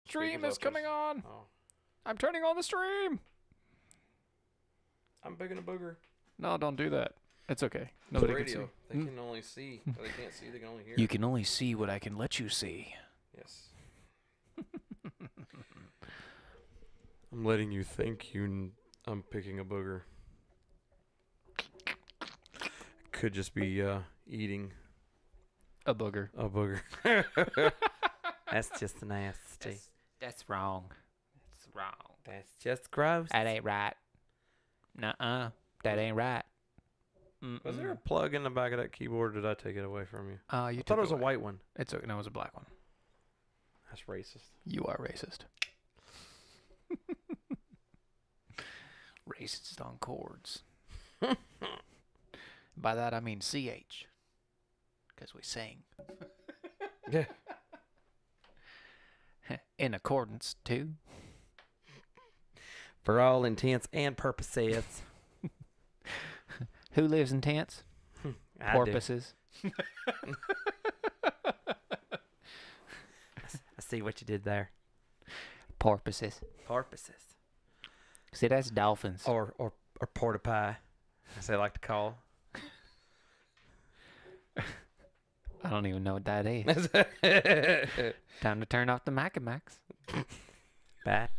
stream is coming on. Oh. I'm turning on the stream. I'm picking a booger. No, don't do that. It's okay. It's Nobody radio. can see. They can only see. They can't see. They can only hear. You can only see what I can let you see. Yes. I'm letting you think I'm picking a booger. Could just be eating A booger. a booger. That's just nasty. That's wrong. That's wrong. That's just gross. That ain't right. Nuh-uh. That ain't right. Was there a plug in the back of that keyboard? Or did I take it away from you? You I thought it was a white one. No, it was a black one. That's racist. You are racist. Racist on chords. By that I mean CH. Because we sing. Yeah. In accordance to. For all intents and purposes. Who lives in tents? I Porpoises. I see what you did there. Porpoises. Porpoises. See, that's dolphins. Or porta pie, as they like to call. I don't even know what that is. Time to turn off the Mac-a-Macs. Bye.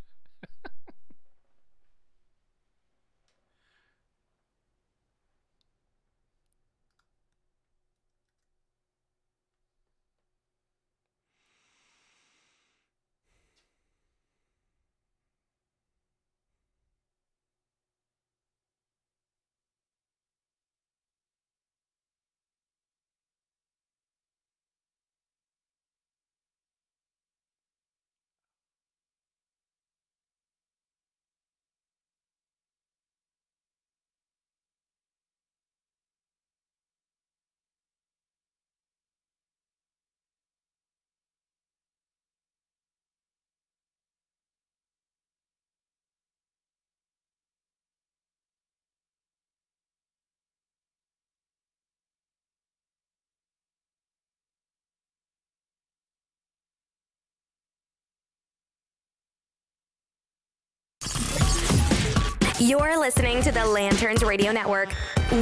You're listening to the Lanterns Radio Network.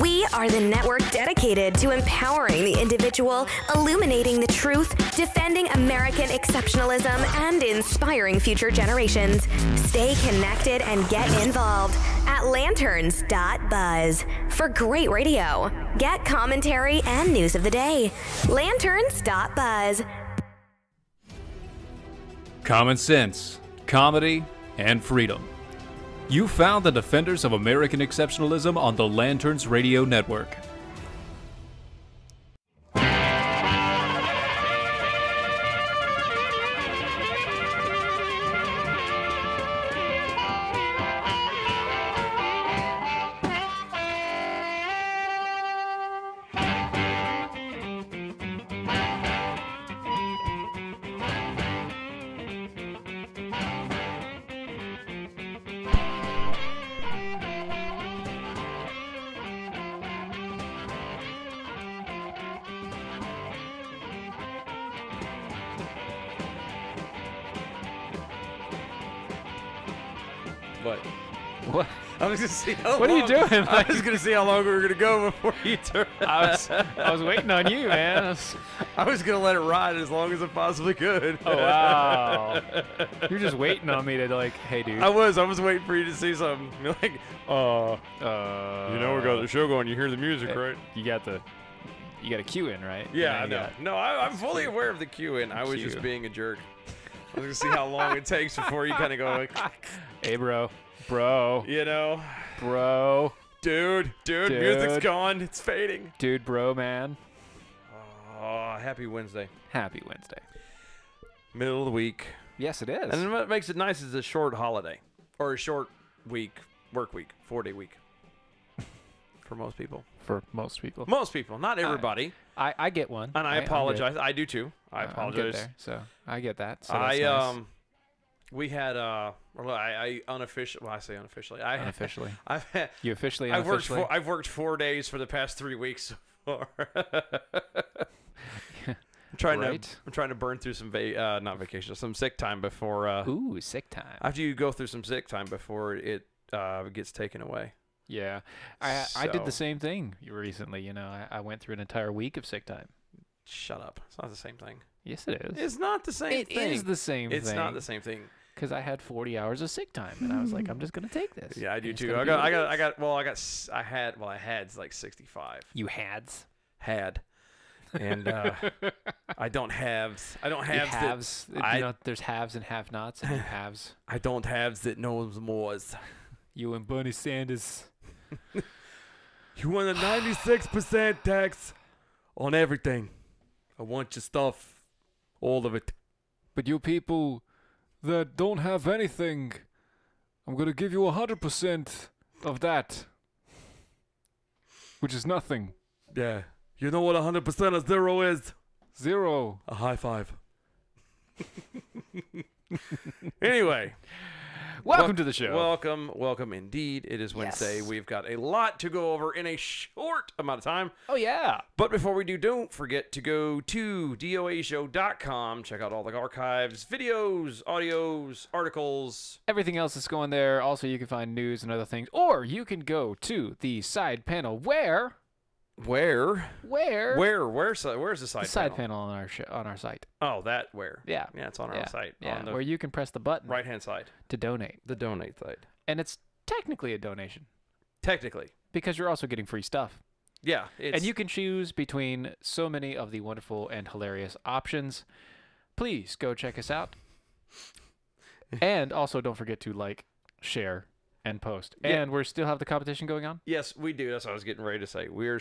We are the network dedicated to empowering the individual, illuminating the truth, defending American exceptionalism, and inspiring future generations. Stay connected and get involved at Lanterns.buzz for great radio. Get commentary and news of the day. Lanterns.buzz. Common sense, comedy, and freedom. You found the defenders of American exceptionalism on the Lanterns Radio Network. What? I was gonna see how What are you long- doing? I was gonna see how long we were gonna go before you turn. I was waiting on you, man. I was gonna let it ride as long as it possibly could. Oh, wow. You're just waiting on me to, like, hey, dude. I was waiting for you to see something. You're like, you know, we got the show going. You hear the music, right? You got a cue in, right? Yeah, I You know. got- No, I'm fully aware of the cue in. I was Cue. just being a jerk. I was gonna see how long it takes before you kind of go like, Hey, bro, you know, dude, dude, music's gone. It's fading. bro, man. Oh, happy Wednesday. Happy Wednesday. Middle of the week. Yes, it is. And what makes it nice is a short holiday. Or a short week, work week, 4-day week. For most people. For most people. Most people, not everybody. I get one. And I I'm good. apologize. I do too. I I'm good apologize. there, so I get that. So that's nice. We had I unofficially. Well, I say unofficially. Unofficially. I've had, You officially I've worked unofficially? I've worked 4 days for the past 3 weeks so far. I'm trying to burn through some not vacation, some sick time before. Ooh, sick time. After you go through some sick time before it gets taken away. Yeah, I did the same thing recently. You know, I went through an entire week of sick time. Shut up! It's not the same thing. Yes, it is. It's not the same thing. It is the same thing. It's not the same thing. Because I had 40 hours of sick time, and I was like, I'm just gonna take this. Yeah, I do too. I had like 65. You hads. Had. And I don't have halves. There's haves and have-nots, and you haves. I don't have that knows mores. You and Bernie Sanders. You want a 96% tax on everything. I want your stuff, all of it. But you people that don't have anything, I'm gonna give you 100% of that, which is nothing. Yeah. You know what 100% of zero is? 0. A high five. Anyway. Welcome to the show. Welcome indeed. It is Wednesday. Yes. We've got a lot to go over in a short amount of time. Oh, yeah. But before we do, don't forget to go to doashow.com. Check out all the archives, videos, audios, articles. Everything else that's going there. Also, you can find news and other things. Or you can go to the side panel where... Where's the side panel on our site. Oh, that where? Yeah. Yeah, it's on our site. Yeah, on the where you can press the button right-hand side to donate. The donate side. And it's technically a donation. Technically. Because you're also getting free stuff. Yeah. And you can choose between so many of the wonderful and hilarious options. Please go check us out. And also don't forget to like, share, and post. Yeah. And we still have the competition going on? Yes, we do. That's what I was getting ready to say. We're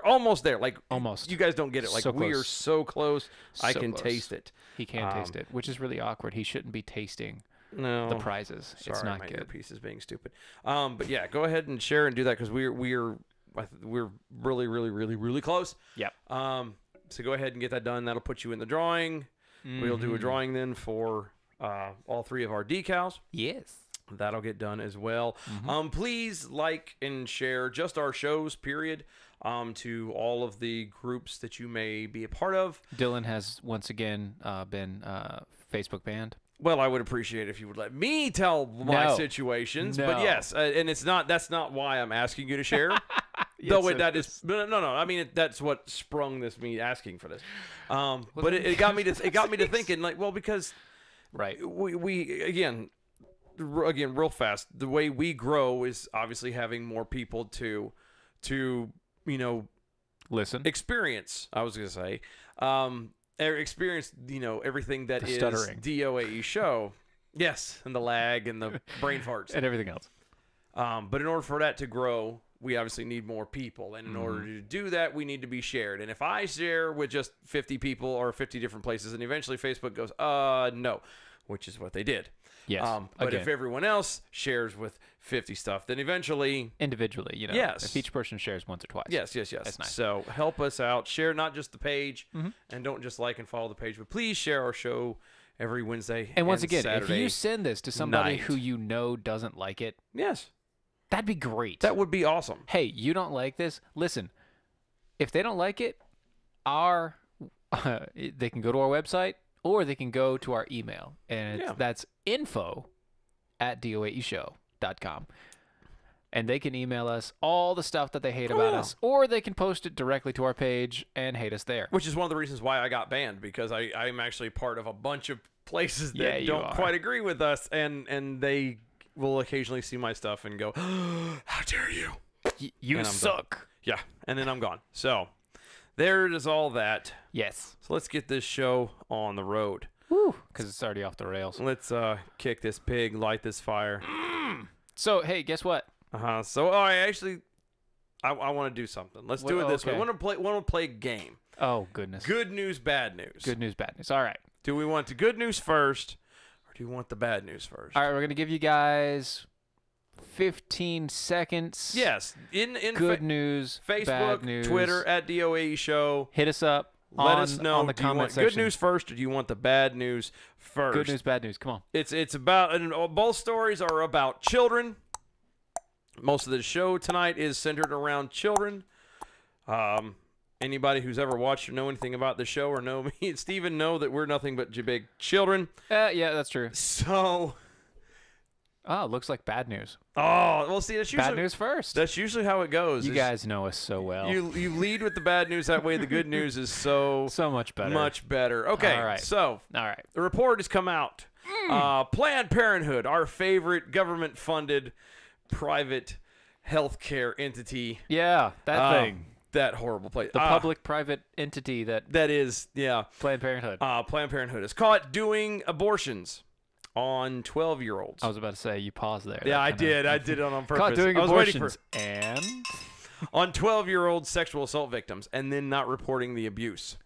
almost there. Like, almost. You guys don't get it. Like, so we are so close. I can close. taste it. He can't taste it, which is really awkward. He shouldn't be tasting the prizes. Sorry, it's not my good. earpiece is being stupid. But yeah, go ahead and share and do that because we're really, really, really, really close. Yep. So go ahead and get that done. That'll put you in the drawing. We'll do a drawing then for all 3 of our decals. Yes. That'll get done as well. Please like and share just our shows, period, to all of the groups that you may be a part of. Dylan has once again been Facebook banned. Well, I would appreciate it if you would let me tell my situations. No. But yes, and that's not why I'm asking you to share. No. I mean, that's what sprung me asking for this. But it got me to thinking like, well, because right, we again, real fast, the way we grow is obviously having more people to listen, experience. I was gonna say, experience everything that is stuttering. DOAE show. Yes, and the lag and the brain farts and everything else. But in order for that to grow, we obviously need more people, and in order to do that, we need to be shared. And if I share with just 50 people or 50 different places, and eventually Facebook goes, no, which is what they did. Yes. But if everyone else shares with 50 stuff, then eventually... individually, yes. If each person shares once or twice. Yes. That's nice. So help us out. Share not just the page, and don't just like and follow the page, but please share our show every Wednesday and once again, Saturday if you send this to somebody night. who you know doesn't like it, yes, that'd be great. That would be awesome. Hey, you don't like this? Listen, if they don't like it, they can go to our website or they can go to our email, and that's info@doaeshow.com. And they can email us all the stuff that they hate about us, or they can post it directly to our page and hate us there. Which is one of the reasons why I got banned, because I'm actually part of a bunch of places that don't quite agree with us, and they will occasionally see my stuff and go, how dare you? You suck. Done. Yeah, and then I'm gone. So there is all that. Yes. So let's get this show on the road. Woo, because it's already off the rails. Let's kick this pig, light this fire. So, hey, guess what? So I want to do something. Let's do it this way. I want to play a game. Oh, goodness. Good news, bad news. Good news, bad news. All right. Do we want the good news first, or do you want the bad news first? All right, we're going to give you guys 15 seconds. Yes. In good news, Facebook, bad news. Twitter, @DOAE Show. Hit us up. Let us know. On the do you comment want section. good news first, or do you want the bad news first? Good news, bad news. Come on. It's about, and both stories are about children. Most of the show tonight is centered around children. Anybody who's ever watched or know anything about the show or know me and Steven know that we're nothing but big children. Yeah, that's true. So... Oh, looks like bad news. Oh, well, see, that's usually... Bad news first. That's usually how it goes. You guys know us so well. You lead with the bad news. That way the good news is so much better. Much better. Okay, All right. So all right. the report has come out. Planned Parenthood, our favorite government-funded private healthcare entity. Yeah, that thing. That horrible place. The public-private entity that is, yeah. Planned Parenthood. Planned Parenthood is caught doing abortions on 12-year-olds. I was about to say, you paused there. Yeah, I did. I did it on purpose. Caught doing I was abortions. waiting for And? on 12-year-old sexual assault victims and then not reporting the abuse.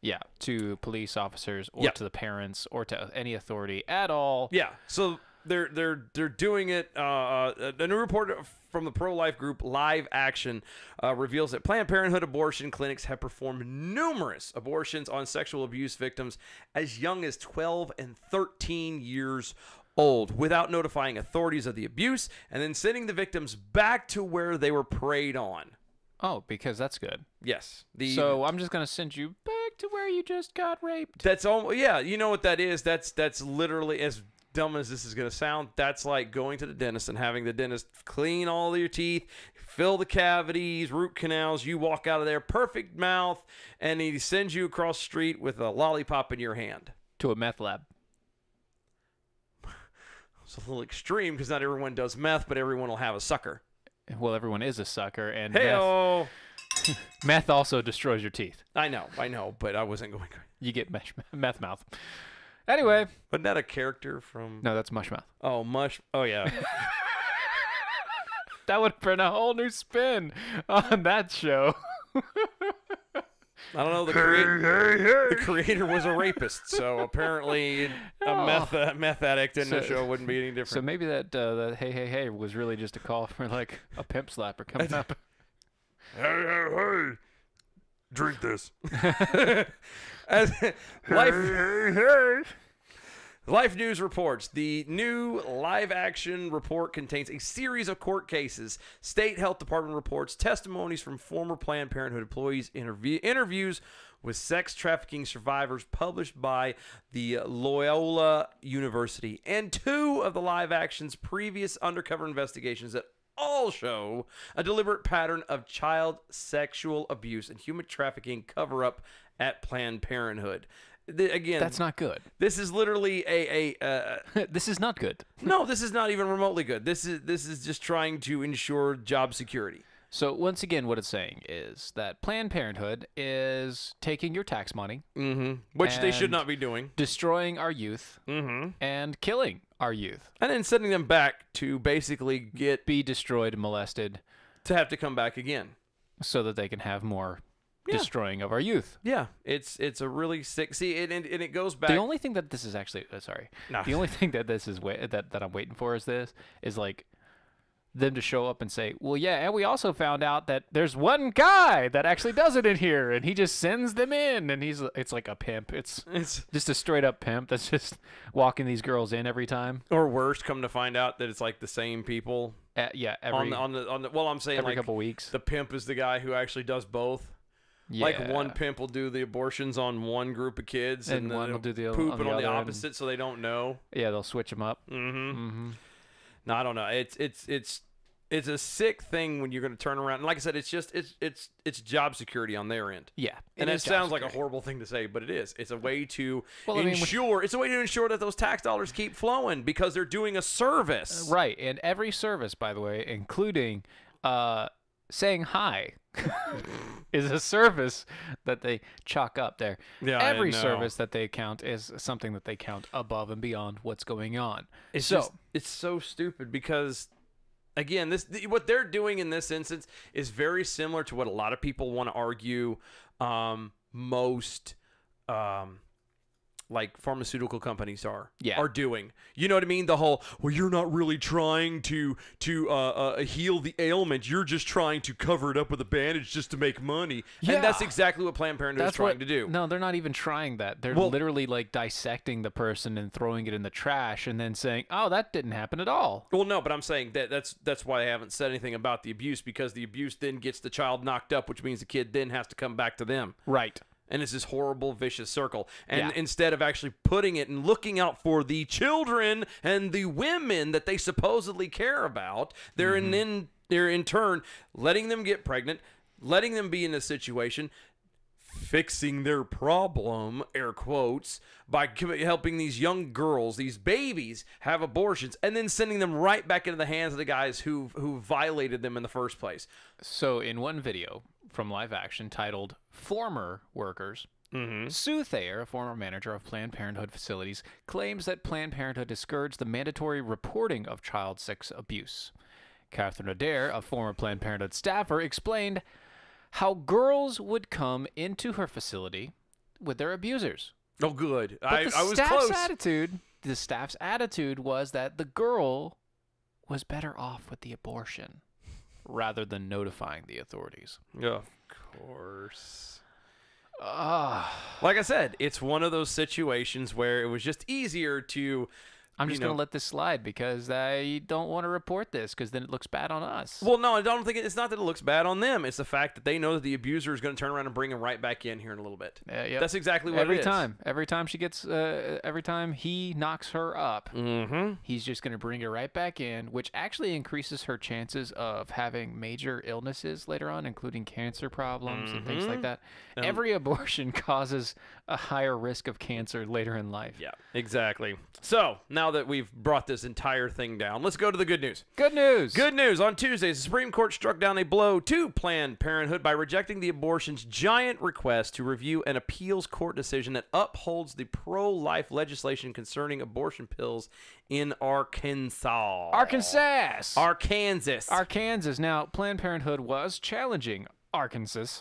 Yeah, to police officers or Yeah. to the parents or to any authority at all. Yeah, so they're doing it. A new report from the pro-life group Live Action reveals that Planned Parenthood abortion clinics have performed numerous abortions on sexual abuse victims as young as 12 and 13 years old without notifying authorities of the abuse and then sending the victims back to where they were preyed on. Oh, because that's good. Yes. So I'm just going to send you back to where you just got raped. That's all. Yeah, you know what that is? That's literally, as dumb as this is going to sound, that's like going to the dentist and having the dentist clean all your teeth, fill the cavities, root canals. You walk out of there, perfect mouth, and he sends you across the street with a lollipop in your hand. To a meth lab. It's a little extreme because not everyone does meth, but everyone will have a sucker. Well, everyone is a sucker, and Hey-o! meth also destroys your teeth. I know, but I wasn't going. You get meth mouth. Anyway. Wasn't that a character from... No, that's Mush Mouth. Oh, Mush... Oh, yeah. That would put a whole new spin on that show. I don't know. The creator was a rapist, so apparently a meth addict in the show wouldn't be any different. So maybe that hey, hey, hey was really just a call for like a pimp slapper coming up. Hey, drink this. Life News reports the new Live Action report contains a series of court cases, state health department reports, testimonies from former Planned Parenthood employees, interviews with sex trafficking survivors published by the Loyola University, and 2 of the Live Action's previous undercover investigations that all show a deliberate pattern of child sexual abuse and human trafficking cover-up at Planned Parenthood. Again, that's not good. This is literally this is not good. No, this is not even remotely good. This is just trying to ensure job security. So once again, what it's saying is that Planned Parenthood is taking your tax money, which they should not be doing, destroying our youth, and killing our youth, and then sending them back to basically be destroyed and molested, to have to come back again, so that they can have more. Destroying of our youth. Yeah, it's a really sick. See, and it goes back. The only thing that this is actually the only thing that this is that I'm waiting for is like them to show up and say, well, yeah, and we also found out that there's one guy that actually does it in here, and he just sends them in, and it's like a pimp. It's just a straight up pimp that's just walking these girls in every time. Or worse, come to find out that it's like the same people. Yeah, every on the well, I'm saying every like couple weeks. The pimp is the guy who actually does both. Yeah. Like one pimp will do the abortions on one group of kids, and one will do the poop on on the the other opposite, so they don't know. Yeah, they'll switch them up. No, I don't know. It's a sick thing when you're going to turn around. And like I said, it's job security on their end. Yeah, and it sounds like a horrible thing to say, but it is. It's a way to ensure. It's a way to ensure that those tax dollars keep flowing because they're doing a service. Right, and every service, by the way, including saying hi, is a service that they chalk up there. Yeah, every service that they count is something that they count above and beyond what's going on. It's so stupid because, again, what they're doing in this instance is very similar to what a lot of people want to argue most like pharmaceutical companies are Yeah. doing. You know what I mean? The whole, well, you're not really trying to heal the ailment. You're just trying to cover it up with a bandage just to make money. Yeah. And that's exactly what Planned Parenthood is trying to do. No, they're not even trying that. They're literally like dissecting the person and throwing it in the trash and then saying, "Oh, that didn't happen at all." Well, no, but I'm saying that's why I haven't said anything about the abuse, because the abuse then gets the child knocked up, which means the kid then has to come back to them. Right. And it's this horrible, vicious circle. And Yeah. instead of actually putting it and looking out for the children and the women that they supposedly care about, they're in turn letting them get pregnant, letting them be in this situation, fixing their problem, air quotes, by helping these young girls, these babies, have abortions, and then sending them right back into the hands of the guys who violated them in the first place. So in one video from Live Action titled "Former Workers," Sue Thayer, a former manager of Planned Parenthood facilities, claims that Planned Parenthood discouraged the mandatory reporting of child sex abuse. Catherine Adair, a former Planned Parenthood staffer, explained how girls would come into her facility with their abusers. Oh, good. But I was staff's close. the staff's attitude was that the girl was better off with the abortion rather than notifying the authorities. Of course. Like I said, it's one of those situations where it was just easier to... I'm just going to let this slide because I don't want to report this because then it looks bad on us. Well, no, I don't think it's not that it looks bad on them. It's the fact that they know that the abuser is going to turn around and bring him right back in here in a little bit. Yep. That's exactly what it is. Every time she gets, every time he knocks her up, he's just going to bring her right back in, which actually increases her chances of having major illnesses later on, including cancer problems and things like that. Every abortion causes a higher risk of cancer later in life. Yeah, exactly. So, now that we've brought this entire thing down, let's go to the good news. Good news. Good news. On Tuesday, the Supreme Court struck down a blow to Planned Parenthood by rejecting the abortion's giant request to review an appeals court decision that upholds the pro-life legislation concerning abortion pills in Arkansas. Arkansas. Arkansas. Now, Planned Parenthood was challenging Arkansas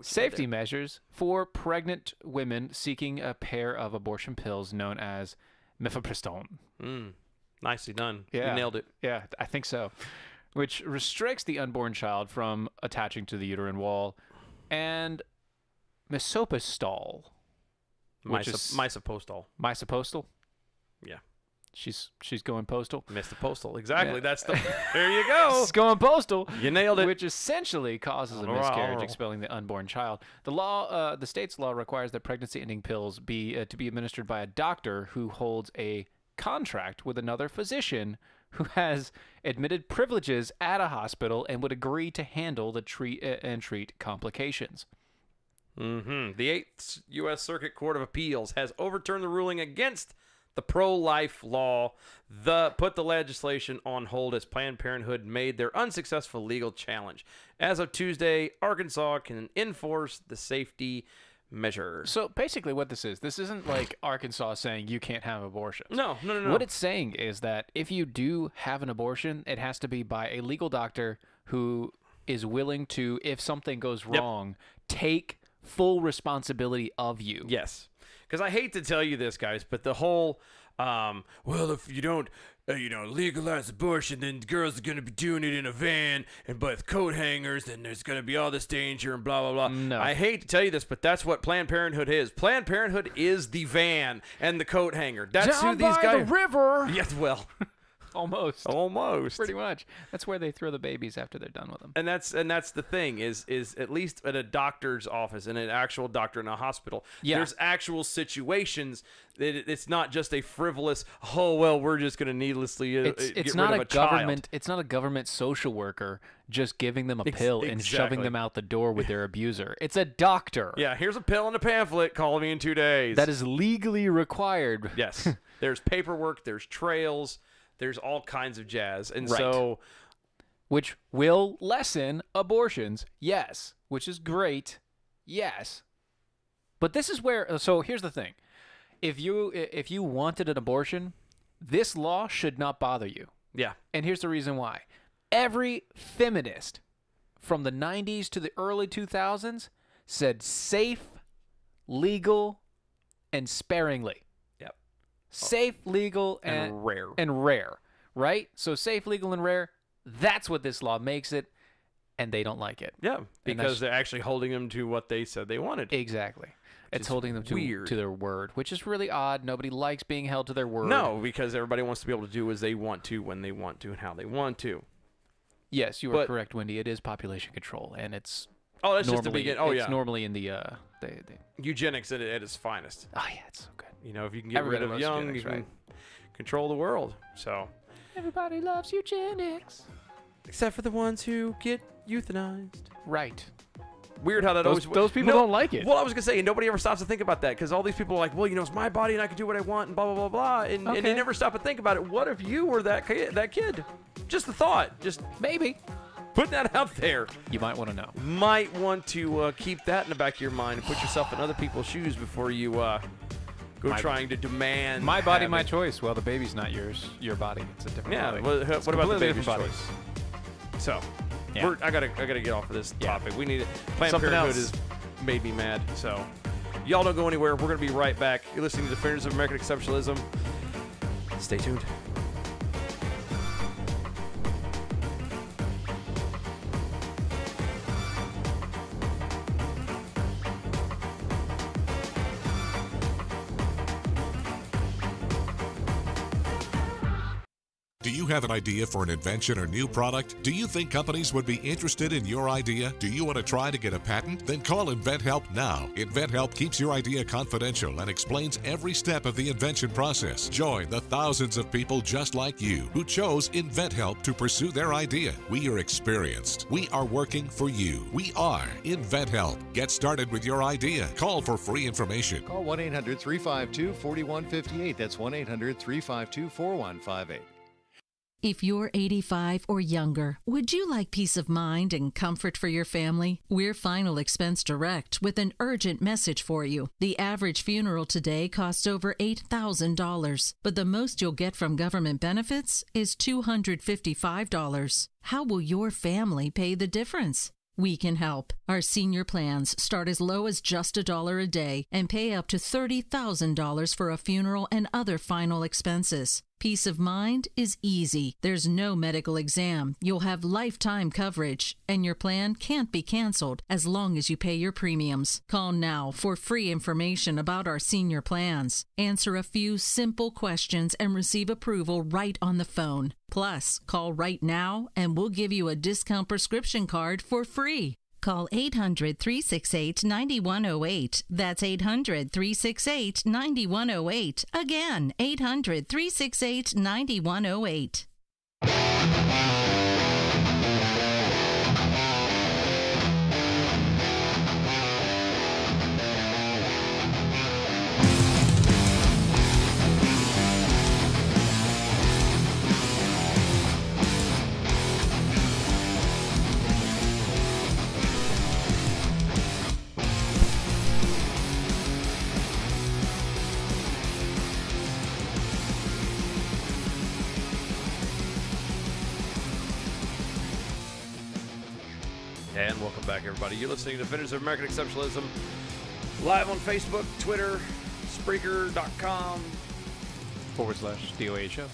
safety measures for pregnant women seeking a pair of abortion pills known as mifepristone. Nicely done. Yeah. You nailed it. Yeah, I think so. Which restricts the unborn child from attaching to the uterine wall, and misoprostol, which is Misoprostol. misopostal. Yeah. She's going postal. Mr. Postal. Exactly. Yeah. That's the. There you go. She's going postal. You nailed it. Which essentially causes a miscarriage, expelling the unborn child. The state's law requires that pregnancy-ending pills be to be administered by a doctor who holds a contract with another physician who has admitted privileges at a hospital and would agree to handle the treat complications. The 8th U.S. Circuit Court of Appeals has overturned the ruling against the pro-life law, put the legislation on hold as Planned Parenthood made their unsuccessful legal challenge. As of Tuesday, Arkansas can enforce the safety measure. So basically what this isn't like Arkansas saying you can't have abortions. No. What it's saying is that if you do have an abortion, it has to be by a legal doctor who is willing to, if something goes wrong, take full responsibility of you. Yes. Because I hate to tell you this, guys, but the whole, well, if you don't, legalize abortion, then girls are going to be doing it in a van and with coat hangers, and there's going to be all this danger and blah, blah, blah. No. I hate to tell you this, but that's what Planned Parenthood is. Planned Parenthood is the van and the coat hanger. That's Down who these by guys... the river. Yes, well... Almost. Pretty much. That's where they throw the babies after they're done with them. And that's the thing is at least at a doctor's office, in an actual doctor in a hospital, there's actual situations that it's not just a frivolous, oh well, we're just going to needlessly it's get not rid of a child. It's not a government social worker just giving them a pill and shoving them out the door with their abuser. It's a doctor. Yeah, here's a pill and a pamphlet. Call me in 2 days. That is legally required. Yes. There's paperwork. There's trails. There's all kinds of jazz. And Right. so... Which will lessen abortions, yes. Which is great, yes. But this is where... So here's the thing. If you wanted an abortion, this law should not bother you. Yeah. And here's the reason why. Every feminist from the 90s to the early 2000s said safe, legal, and sparingly. Yep. Safe, legal, And rare. And rare, right? So safe, legal, and rare, that's what this law makes it, and they don't like it. Yeah, because they're actually holding them to what they said they wanted. Exactly. It's holding them weird. to their word, which is really odd. Nobody likes being held to their word. No, because everybody wants to be able to do as they want to, when they want to, and how they want to. Yes, you are correct, Wendy. It is population control, and it's that's just the beginning. Oh, it's normally in the eugenics at its finest. Oh yeah, it's so good. You know, if you can get Everybody rid of loves young, eugenics, you can right? control the world. So, Everybody loves eugenics, except for the ones who get euthanized. right? Weird how that Those people don't like it. Well, I was gonna say, and nobody ever stops to think about that, because all these people are like, well, you know, it's my body and I can do what I want and blah blah blah blah, and they never stop and think about it. What if you were that kid? Just a thought. Just Maybe. put that out there. You might want to know. Might want to keep that in the back of your mind and put yourself in other people's shoes before you go trying to demand. My body, my choice. Well, the baby's not yours. Your body. It's a different Yeah. body. What It's about the completely baby's different choice? So, Yeah. I gotta get off of this topic. We need it. Planned Something Parenthood else. has made me mad. So, y'all don't go anywhere. We're gonna be right back. You're listening to Defenders of American Exceptionalism. Stay tuned. Do you have an idea for an invention or new product? Do you think companies would be interested in your idea? Do you want to try to get a patent? Then call InventHelp now. InventHelp keeps your idea confidential and explains every step of the invention process. Join the thousands of people just like you who chose InventHelp to pursue their idea. We are experienced. We are working for you. We are InventHelp. Get started with your idea. Call for free information. Call 1-800-352-4158. That's 1-800-352-4158. If you're 85 or younger, would you like peace of mind and comfort for your family? We're Final Expense Direct with an urgent message for you. The average funeral today costs over $8,000, but the most you'll get from government benefits is $255. How will your family pay the difference? We can help. Our senior plans start as low as just $1 a day and pay up to $30,000 for a funeral and other final expenses. Peace of mind is easy. There's no medical exam. You'll have lifetime coverage, and your plan can't be canceled as long as you pay your premiums. Call now for free information about our senior plans. Answer a few simple questions and receive approval right on the phone. Plus, call right now and we'll give you a discount prescription card for free. Call 800-368-9108. That's 800-368-9108. Again, 800-368-9108. And welcome back, everybody. You're listening to Defenders of American Exceptionalism, live on Facebook, Twitter, Spreaker.com. /DOA show.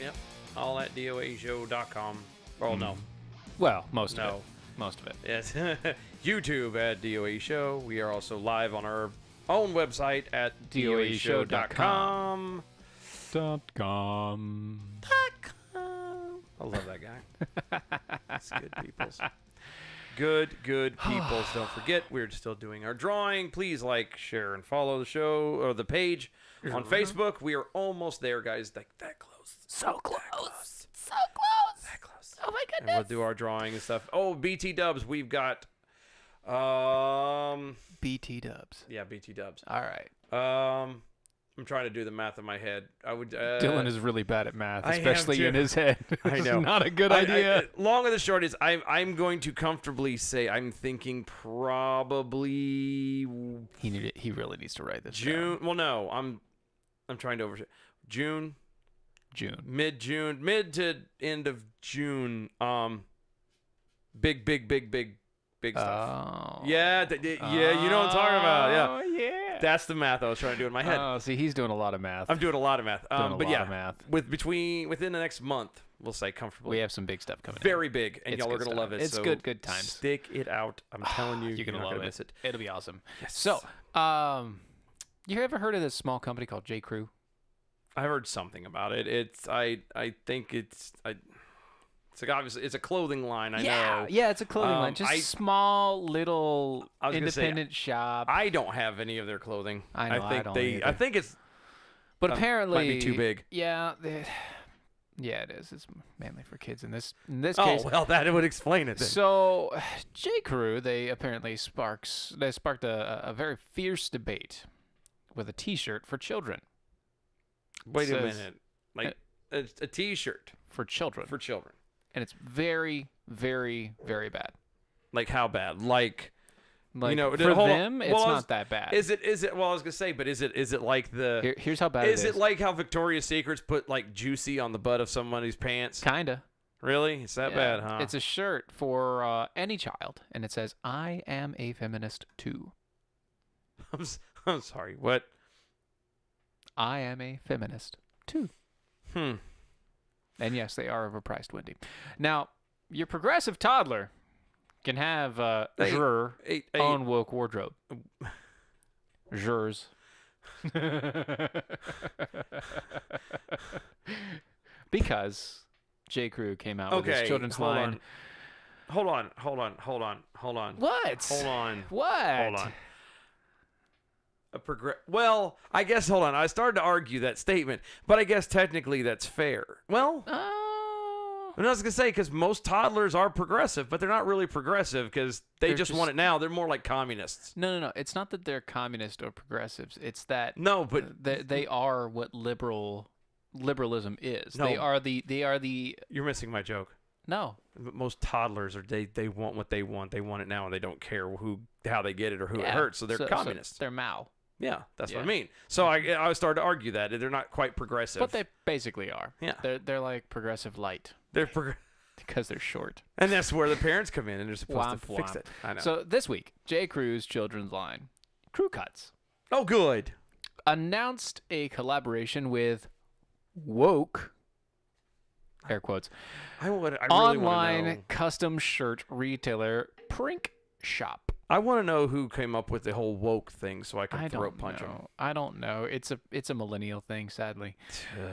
Yep. All at DOAshow.com. Oh, no. Well, most of No. it. Most of it. Yes. YouTube at DOA Show. We are also live on our own website at DOAshow.com. .com. I love that guy. It's good peoples. Good peoples. Don't forget, we're still doing our drawing. Please like, share, and follow the show or the page on Facebook. We are almost there, guys. Like that close. So close. So close. That close. Oh my And we'll do our drawing and stuff. Oh, BT Dubs. We've got BT Dubs. yeah, BT Dubs. All right. I'm trying to do the math in my head. I would. Dylan is really bad at math, I am especially too. in his head. I It's know. not a good idea. Long and the short is, I'm going to comfortably say I'm thinking probably He really needs to write this June. down. Well, no, I'm trying to June, mid to end of June. Big stuff. Oh. Yeah, yeah, you know what I'm talking about. Yeah. Oh, yeah. That's the math I was trying to do in my head. Oh, see, he's doing a lot of math. I'm doing a lot of math. Doing a But lot yeah, of math. within the next month, we'll say comfortably. We have some big stuff coming. Very big, and It's y'all are good gonna stuff. love it. It's so good times. Stick it out. I'm telling you, You're gonna not love gonna it. miss it. It'll be awesome. Yes. So, you ever heard of this small company called J. Crew? I heard something about it. I think it's like obviously it's a clothing line. I know. Yeah, it's a clothing line. Just I- a small little I was gonna say, independent shop. I don't have any of their clothing. I know, I think don't they. either. I think it's. But might apparently, be too big. Yeah, yeah, it is. It's mainly for kids in this case. Oh well, that would explain it. Then. So, J. Crew, they apparently sparked a very fierce debate with a T-shirt for children. Wait a says- minute, like a T-shirt For children. for children. And it's very, very, very bad. Like how bad? Like Like, know, for hold on. them, it's Well, I was- not that bad. Is it? Well, I was gonna say, but is it like the? Here's how bad Is it it like how Victoria's Secrets put like juicy on the butt of somebody's pants? Kinda. Really? It's that Yeah. bad, huh? It's a shirt for any child, and it says, "I am a feminist too." I'm sorry. What? I am a feminist too. Hmm. And yes, they are overpriced, Wendy. Now, your progressive toddler can have your Hey, own woke wardrobe. Yours. Because J. Crew came out with his Okay, children's hold line. Hold on. What? Hold on. What? Well, I guess hold on. I started to argue that statement, but I guess technically that's fair. Well, I was gonna say because most toddlers are progressive, but they're not really progressive because they They're just want it now. They're more like communists. No. It's not that they're communist or progressives. It's that No, but they are what liberalism is. No. They are the you're missing my joke. no. Most toddlers are they want what they want. They want it now, and they don't care how they get it or who it Yeah. hurts. So they're communists. They're Mao. Yeah, that's what I Yeah. mean. So I started to argue that they're not quite progressive. But they basically are. Yeah. They're like progressive light they're because they're short. and that's where the parents come in and they're supposed Womp to fix womp. it. I know. So this week, J. Crew's children's line, Crew Cuts, oh, good. announced a collaboration with woke, air quotes, I really online want to know. custom shirt retailer Prink Shop. I want to know who came up with the whole woke thing, so I can I throat don't punch know. I don't know. It's a millennial thing, sadly,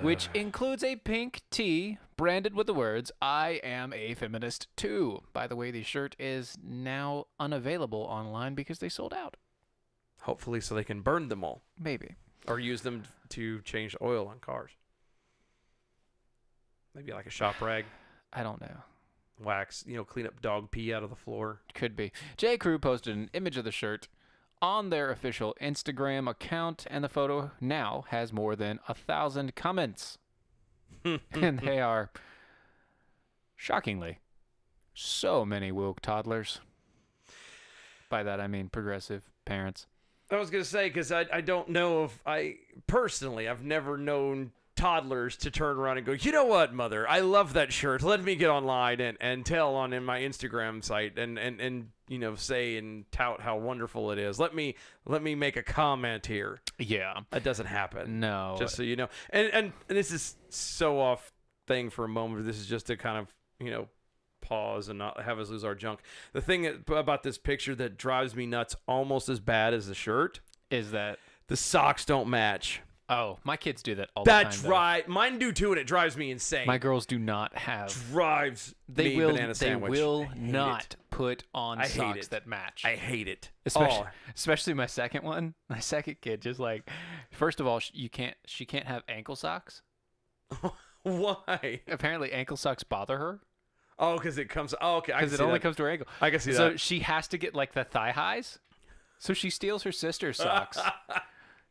which includes a pink tee branded with the words "I am a feminist too." By the way, the shirt is now unavailable online because they sold out. Hopefully, so they can burn them all Maybe. or use them to change oil on cars. Maybe like a shop rag, I don't know. wax. Clean up dog pee out of the floor. Could be. J. Crew posted an image of the shirt on their official Instagram account, and the photo now has more than 1,000 comments. And they are, shockingly, so many woke toddlers. By that I mean progressive parents. I was gonna say because I don't know if I've never known toddlers to turn around and go, you know what, mother, I love that shirt. Let me get online and tell in my Instagram site and say and tout how wonderful it is. Let me make a comment here. Yeah. That doesn't happen. No. Just so you know. And this is so off thing for a moment. This is just to kind of, pause and not have us lose our junk. The thing about this picture that drives me nuts almost as bad as the shirt Is that... the socks don't match. Oh, my kids do that all the time. That's right. Mine do too, and it drives me insane. My girls do not have... drives They me will, banana sandwich. They will I hate not it. put on I hate socks it. that match. I hate it. Especially my second one. My second kid, just like, first of all, she can't have ankle socks. Why? Apparently, ankle socks bother her Oh, because it comes. Oh, okay. because it only comes to her ankle. I can see So that. she has to get like the thigh highs. So she steals her sister's socks.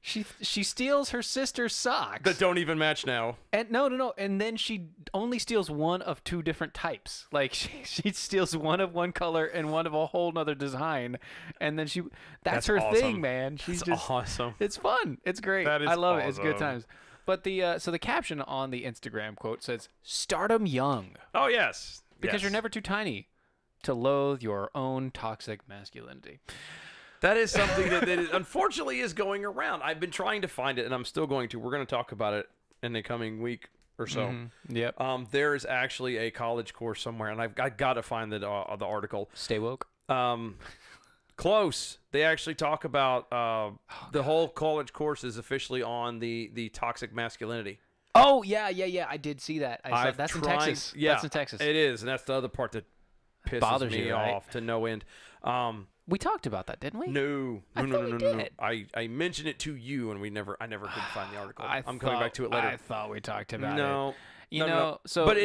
She steals her sister's socks. That don't even match now. And no. And then she only steals one of two different types. Like she steals one of one color and one of a whole nother design. And then that's her awesome. thing, man. She's That's just awesome. It's fun. It's great. That is I love it. It's good awesome. times. But so the caption on the Instagram quote says, "Stardom young, Oh yes. because Yes. you're never too tiny to loathe your own toxic masculinity." That is something that unfortunately is going around. I've been trying to find it, and I'm still going to. We're going to talk about it in the coming week or so. Yep. There is actually a college course somewhere, and I got to find the article. Stay woke. Close. They actually talk about the whole college course is officially on the toxic masculinity. Oh, yeah. I did see that. That's in Texas. Yeah, that's in Texas. It is, and that's the other part that pisses bothers me you, right? off to no end. We talked about that, didn't we? No. I thought we did. I mentioned it to you, and I never could find the article. I'm coming back to it later. I thought we talked about it. No. No. So, but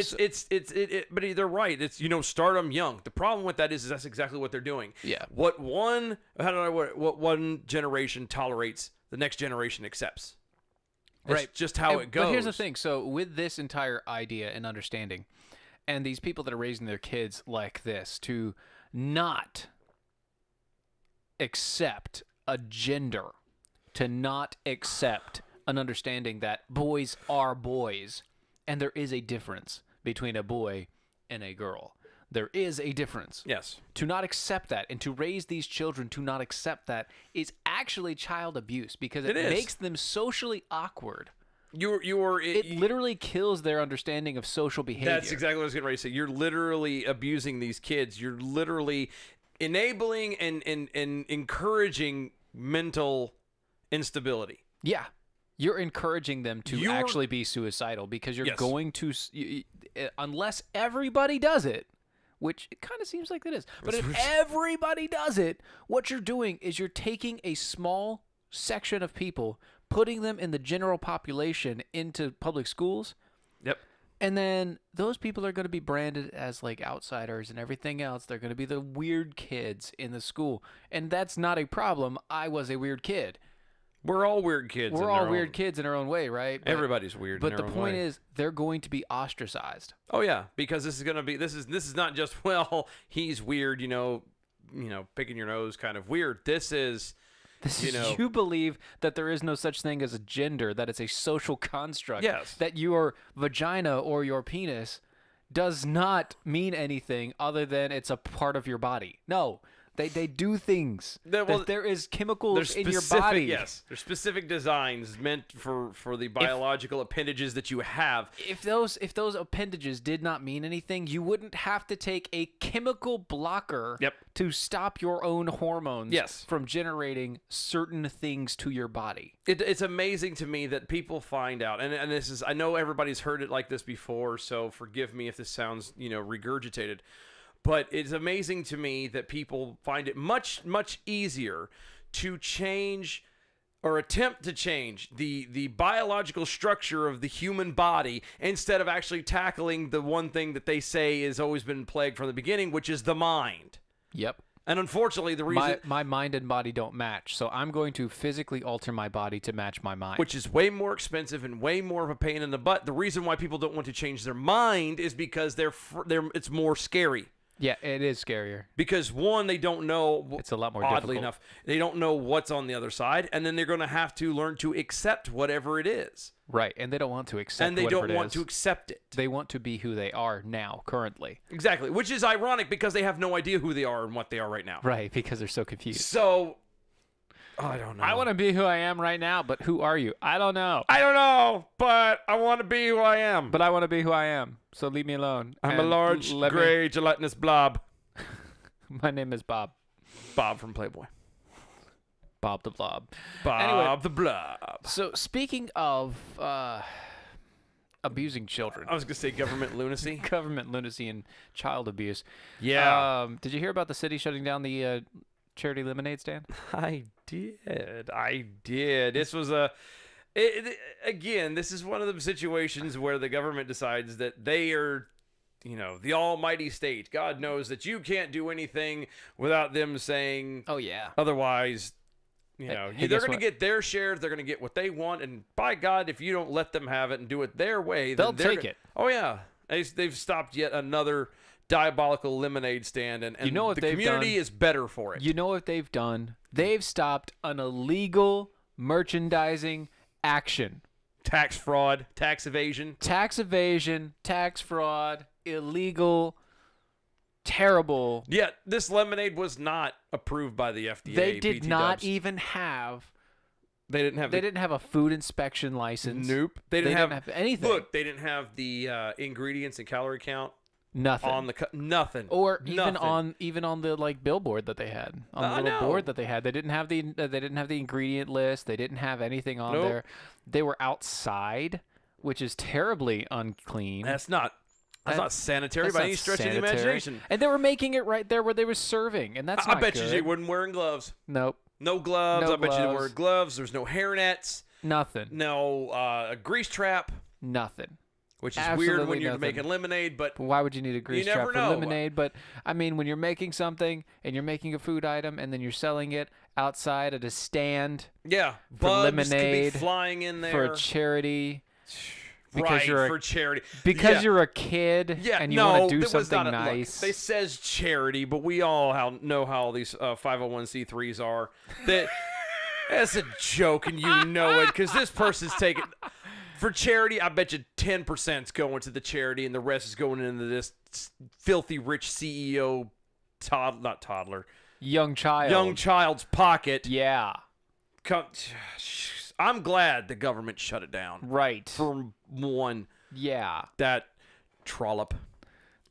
but they're right. It's start them young. The problem with that is that's exactly what they're doing. Yeah. What one generation tolerates, the next generation accepts. It's just how it goes. But here's the thing. So with this entire idea and understanding, and these people that are raising their kids like this to not accept a gender, to not accept an understanding that boys are boys, and there is a difference between a boy and a girl. There is a difference. Yes. To not accept that and to raise these children to not accept that is actually child abuse because it makes them socially awkward. It literally kills their understanding of social behavior. That's exactly what I was getting ready to say. You're literally abusing these kids. You're literally enabling and encouraging mental instability. Yeah. You're encouraging them to actually be suicidal because you're going to, unless everybody does it, which it kind of seems like it is. But if everybody does it, what you're doing is you're taking a small section of people, putting them in the general population into public schools. Yep. And then those people are going to be branded as like outsiders and everything else. They're going to be the weird kids in the school. And that's not a problem. I was a weird kid. We're all weird kids. We're all weird kids in our own way, right? Everybody's weird. But the point is, they're going to be ostracized. Oh yeah, because this is going to be this is not just he's weird, picking your nose kind of weird. This is you believe that there is no such thing as a gender, that it's a social construct. Yes. That your vagina or your penis does not mean anything other than it's a part of your body. No. They do things. There is chemicals in your body. Yes, there's specific designs meant for the biological appendages that you have. If those appendages did not mean anything, you wouldn't have to take a chemical blocker to stop your own hormones from generating certain things to your body. It's amazing to me that people find out, and this is, I know everybody's heard it like this before, so forgive me if this sounds regurgitated. But it's amazing to me that people find it much, much easier to change or attempt to change the biological structure of the human body instead of actually tackling the one thing that they say has always been plagued from the beginning, which is the mind. Yep. And unfortunately, the reason... My mind and body don't match, so I'm going to physically alter my body to match my mind. Which is way more expensive and way more of a pain in the butt. The reason why people don't want to change their mind is because it's more scary. Yeah, it is scarier. Because one, they don't know. It's a lot more oddly difficult. enough, they don't know what's on the other side, and then they're going to have to learn to accept whatever it is. Right, and they don't want to accept. And they don't want to accept it. They want to be who they are now, currently. Exactly, which is ironic because they have no idea who they are and what they are right now. Right, because they're so confused. So, I don't know. I want to be who I am right now, but who are you? I don't know. I don't know, but I want to be who I am. But I want to be who I am, so leave me alone. I'm a large, gray, gelatinous blob. My name is Bob. Bob from Playboy. Bob the Blob. Bob the Blob. So speaking of abusing children. I was going to say government lunacy. Government lunacy and child abuse. Yeah. Did you hear about the city shutting down the charity lemonade stand? I did. This was again, this is one of the situations where the government decides that they are... the almighty state. God knows that you can't do anything without them saying, oh, yeah. Otherwise, they're going to get their share. They're going to get what they want. And by God, if you don't let them have it and do it their way, they'll take it. Oh, yeah. They've stopped yet another diabolical lemonade stand. And the community is better for it. You know what they've done? They've stopped an illegal merchandising action. Tax fraud, tax evasion. Tax evasion, tax fraud. Illegal terrible. Yeah, this lemonade was not approved by the FDA. They did BT not Dubs. even have. They didn't have. They didn't have a food inspection license. Nope. They didn't have anything. Look, they didn't have the ingredients and calorie count Nothing. on the nothing. Or Nothing. even on the like billboard that they had, on the I little know. board that they had. They didn't have the ingredient list. They didn't have anything on Nope. there. They were outside, which is terribly unclean. That's not sanitary That's by not any stretch of the sanitary. imagination. And they were making it right there where they were serving, and that's I not bet good. you they weren't wearing gloves. Nope. No gloves. No I bet you they gloves. were gloves. There's no hairnets. Nothing. No a grease trap, Nothing. which is Absolutely weird when you're nothing. making lemonade. But Why would you need a grease never trap for know. lemonade? But I mean, when you're making something and you're making a food item and then you're selling it outside at a stand yeah, for bugs lemonade, could be flying in there for a charity, because right, you're for charity. because Yeah. you're a kid Yeah, and you no, want to do that was something not a, nice. Look, they says charity, but we all know how these 501c3s are. That that's a joke, and you know it, because this person's taking for charity. I bet you 10%'s going to the charity, and the rest is going into this filthy rich CEO not toddler, young child's pocket. Yeah. I'm glad the government shut it down. Right. For one, Yeah. that trollop,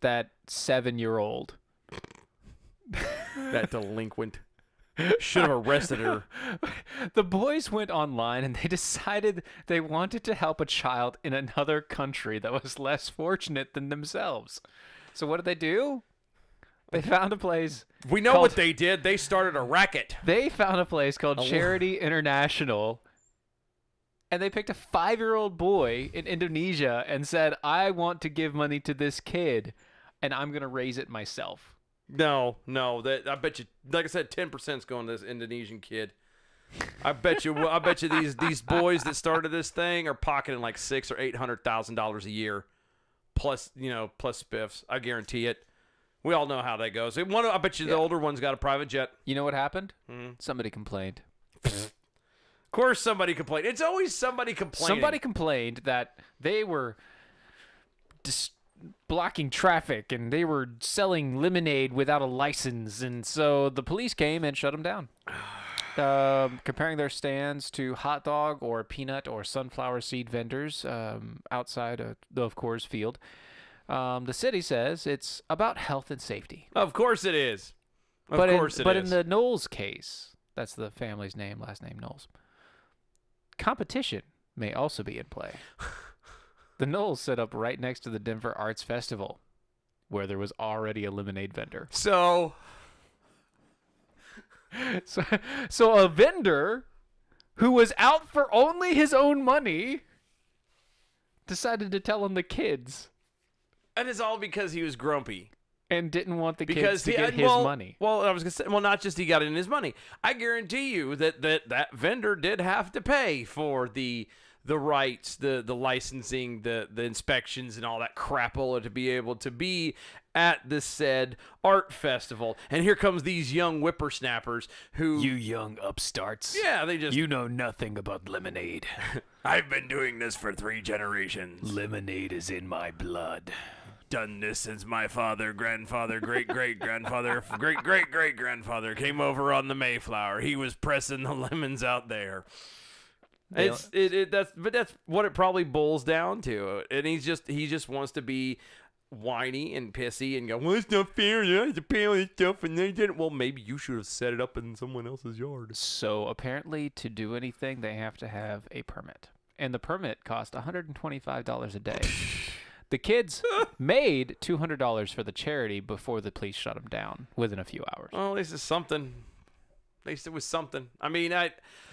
That 7-year-old. that delinquent. Should have arrested her. The boys went online and they decided they wanted to help a child in another country that was less fortunate than themselves. So what did they do? They found a place. We know called- what they did. They started a racket. They found a place called Charity International, and they picked a 5-year-old boy in Indonesia and said, I want to give money to this kid, and I'm going to raise it myself. No. That I bet you, like I said, 10%'s going to this Indonesian kid. I bet you these boys that started this thing are pocketing like $600,000 or $800,000 a year, plus spiffs. I guarantee it. We all know how that goes. I bet you the older one's got a private jet. You know what happened? Hmm. Somebody complained. Of course, somebody complained. It's always somebody complaining. Somebody complained that they were blocking traffic and they were selling lemonade without a license, and so the police came and shut them down. Comparing their stands to hot dog or peanut or sunflower seed vendors outside of Coors Field. The city says it's about health and safety. Of course it is. But But in the Knowles case, that's the family's name, last name Knowles, competition may also be in play. The Knowles set up right next to the Denver Arts Festival, where there was already a lemonade vendor. So a vendor who was out for only his own money decided to tell on the kids. and it's all because he was grumpy. And didn't want the kids Because to he get his money. Well, I was gonna say, not just he got it in his money. I guarantee you that vendor did have to pay for the rights, the licensing, the inspections, and all that crapola to be able to be at the said art festival. And here comes these young whippersnappers who You young upstarts. yeah, they just You know nothing about lemonade. I've been doing this for 3 generations. Lemonade is in my blood. Done this since my father, grandfather, great-great-grandfather, great-great-great-grandfather came over on the Mayflower. He was pressing the lemons out there. That's what it probably boils down to. And he just wants to be whiny and pissy and go, well, it's not fair. I had to pay all this stuff and they didn't. Well, maybe you should have set it up in someone else's yard. So apparently to do anything, they have to have a permit. And the permit cost $125 a day. The kids made $200 for the charity before the police shut them down within a few hours. Well, at least it's something. At least it was something. I mean,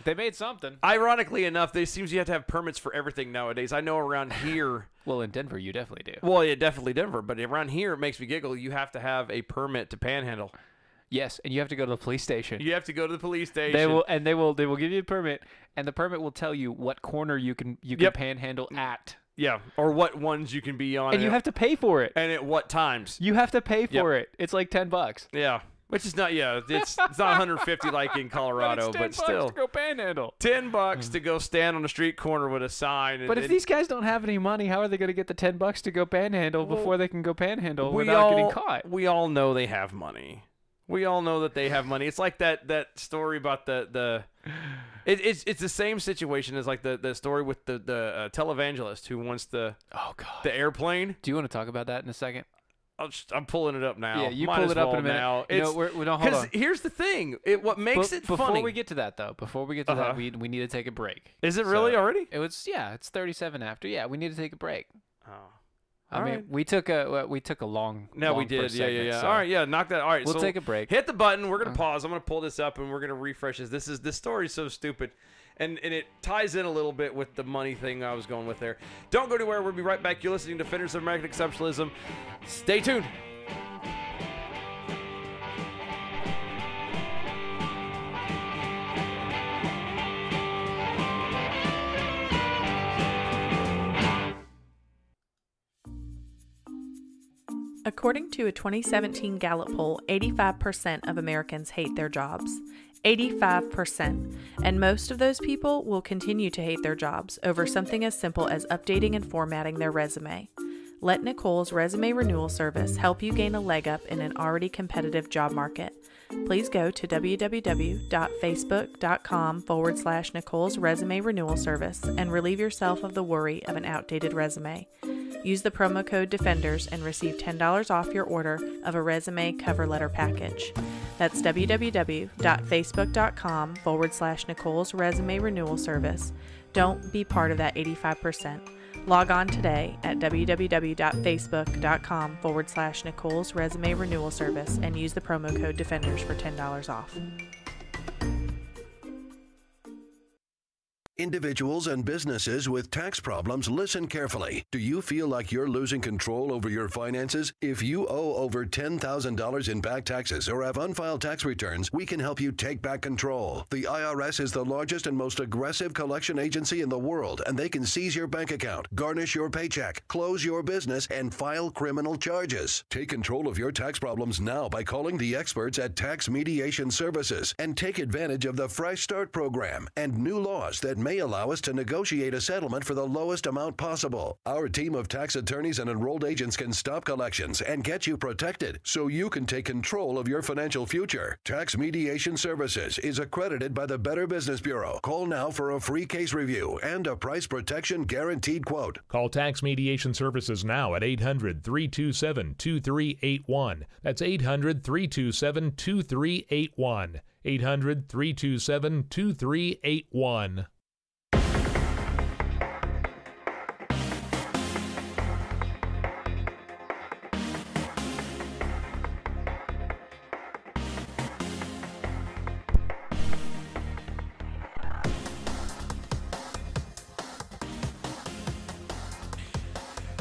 They made something. ironically enough, it seems you have to have permits for everything nowadays. I know around here. Well, in Denver, you definitely do. Well, yeah, definitely Denver. But around here, it makes me giggle. You have to have a permit to panhandle. Yes, and you have to go to the police station. You have to go to the police station. They will give you a permit, and the permit will tell you what corner you can Yep. panhandle at. Yeah, or what ones you can be on. And you have to pay for it. And at what times. You have to pay for it. It's like $10. Yeah. Which is not, it's not 150 like in Colorado, but still. to go panhandle. $10 to go stand on a street corner with a sign. But if these guys don't have any money, how are they going to get the $10 to go panhandle before they can go panhandle without getting caught? We all know they have money. We all know that they have money. It's like that story about it's the same situation as like the story with the televangelist who wants the airplane. Do you want to talk about that in a second? I'm pulling it up now. Yeah, you pull it up in a minute. Now. Hold on. Here's the thing. What makes it funny. Before we get to that, though, we need to take a break. Is it really already? It's 37 after. Yeah, we need to take a break. Oh. I mean, we took a long. No, we did. Yeah. So all right, knock that. All right, we'll take a break. Hit the button. We're gonna pause. I'm gonna pull this up and we're gonna refresh this. This story is so stupid, and it ties in a little bit with the money thing I was going with there. Don't go anywhere. We'll be right back. You're listening to Defenders of American Exceptionalism. Stay tuned. According to a 2017 Gallup poll, 85% of Americans hate their jobs. 85%. And most of those people will continue to hate their jobs over something as simple as updating and formatting their resume. Let Nicole's resume renewal service help you gain a leg up in an already competitive job market. Please go to www.facebook.com/Nicole's resume renewal service and relieve yourself of the worry of an outdated resume. Use the promo code DEFENDERS and receive $10 off your order of a resume cover letter package. That's www.facebook.com/Nicole's resume renewal service. Don't be part of that 85%. Log on today at www.facebook.com/Nicole's resume renewal service and use the promo code DEFENDERS for $10 off. Individuals and businesses with tax problems, listen carefully. Do you feel like you're losing control over your finances? If you owe over $10,000 in back taxes or have unfiled tax returns, we can help you take back control. The IRS is the largest and most aggressive collection agency in the world, and they can seize your bank account, garnish your paycheck, close your business, and file criminal charges. Take control of your tax problems now by calling the experts at Tax Mediation Services and take advantage of the Fresh Start program and new laws that may allow us to negotiate a settlement for the lowest amount possible. Our team of tax attorneys and enrolled agents can stop collections and get you protected so you can take control of your financial future. Tax Mediation Services is accredited by the Better Business Bureau. Call now for a free case review and a price protection guaranteed quote. Call Tax Mediation Services now at 800-327-2381. That's 800-327-2381. 800-327-2381.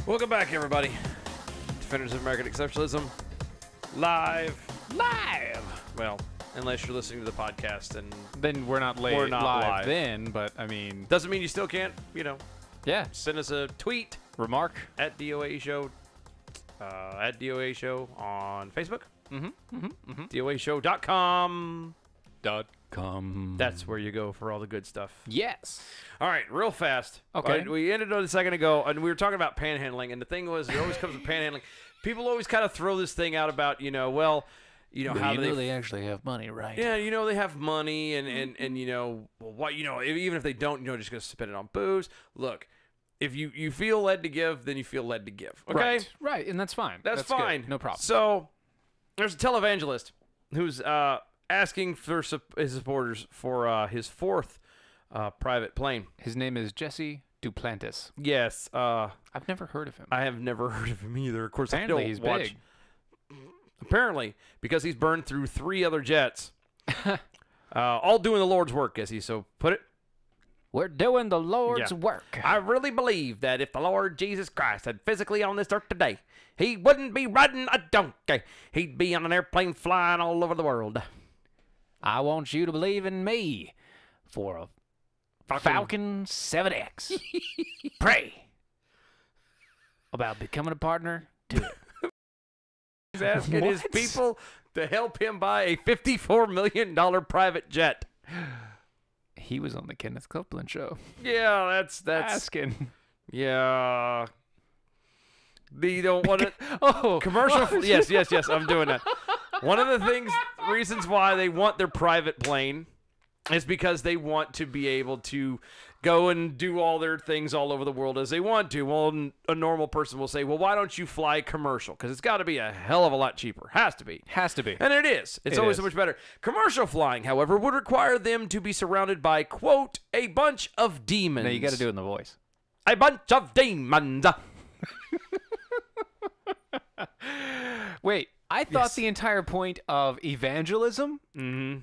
Welcome back, everybody. Defenders of American Exceptionalism. Live. Well, unless you're listening to the podcast, and then we're not live then, but I mean, doesn't mean you still can't, yeah, send us a tweet, remark at DOA Show, on Facebook. DOAShow.com. That's where you go for all the good stuff. Yes. All right, real fast. Okay. We ended it a second ago, and we were talking about panhandling, and the thing was, it always comes with panhandling. People always kind of throw this thing out about, how they actually have money, right? Yeah, they have money, and what, even if they don't, just gonna spend it on booze. Look, if you feel led to give, then you feel led to give. Okay, right, and that's fine. That's fine. Good. No problem. So there's a televangelist who's asking for his supporters for his fourth private plane. His name is Jesse Duplantis. Yes. I've never heard of him. I have never heard of him either. Of course, apparently I don't he's watch. Big. Apparently, because he's burned through 3 other jets, all doing the Lord's work, as he so put it. We're doing the Lord's work. I really believe that if the Lord Jesus Christ had physically on this earth today, he wouldn't be riding a donkey. He'd be on an airplane flying all over the world. I want you to believe in me for a Falcon 7X. Pray about becoming a partner to it. He's asking his people to help him buy a $54 million private jet. He was on the Kenneth Copeland show. Yeah, that's asking. Yeah. They don't want to. Oh, Commercial. Yes, I'm doing that. One of the reasons why they want their private plane is because they want to be able to go and do all their things all over the world as they want to. Well, a normal person will say, well, why don't you fly commercial? Because it's got to be a hell of a lot cheaper. Has to be. Has to be. And it is. It's always so much better. Commercial flying, however, would require them to be surrounded by, quote, a bunch of demons. No, you got to do it in the voice. A bunch of demons. Wait, I thought the entire point of evangelism